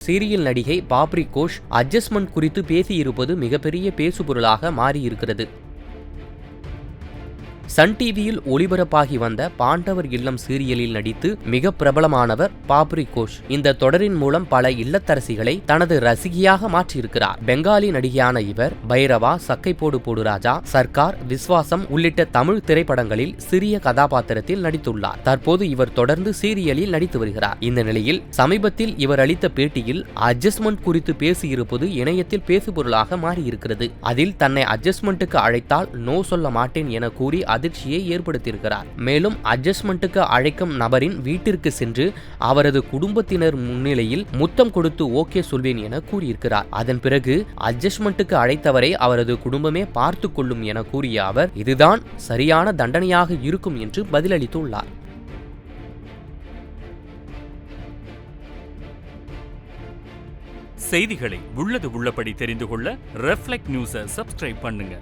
Serial நடிகை Papri Ghosh adjustment குறித்து பேசியிருப்பது மிகப்பெரிய பேசுபொருளாக மாறியிருக்கிறது. சன் டிவியில் ஒளிபரப்பாகி வந்த பாண்டவர் இல்லம் சீரியலில் நடித்து மிக பிரபலமானவர் பாப்ரி கோஷ். இந்த தொடரின் மூலம் பல இல்லத்தரசிகளை தனது ரசிகையாக மாற்றியிருக்கிறார். பெங்காலி நடிகையான இவர் பைரவா, சக்கை போடு போடு ராஜா, சர்க்கார், விஸ்வாசம் உள்ளிட்ட தமிழ் திரைப்படங்களில் சிறிய கதாபாத்திரத்தில் நடித்துள்ளார். தற்போது இவர் தொடர்ந்து சீரியலில் நடித்து வருகிறார். இந்த நிலையில் சமீபத்தில் இவர் அளித்த பேட்டியில் அட்ஜஸ்ட்மெண்ட் குறித்து பேசியிருப்பது இணையத்தில் பேசுபொருளாக மாறியிருக்கிறது. அதில் தன்னை அட்ஜஸ்ட்மெண்ட்டுக்கு அழைத்தால் நோ சொல்ல மாட்டேன் என கூறி அதிர்ச்சியை ஏற்படுத்தியிருக்கிறார். மேலும் அட்ஜஸ்ட்மெண்ட்டுக்கு அழைக்கும் நபரின் வீட்டிற்கு சென்று அவரது குடும்பத்தினர் முன்னிலையில் முத்தம் கொடுத்து ஓகே சொல்வேன் என கூறியிருக்கிறார். அதன் பிறகு அட்ஜஸ்ட்மெண்ட்டுக்கு அழைத்தவரை அவரது குடும்பமே பார்த்து கொள்ளும் என கூறிய அவர் இதுதான் சரியான தண்டனையாக இருக்கும் என்று பதிலளித்துள்ளார். செய்திகளை உள்ளது உள்ளபடி தெரிந்து கொள்ள ரெஃப்ளெக்ட் நியூஸை சப்ஸ்கிரைப் பண்ணுங்க.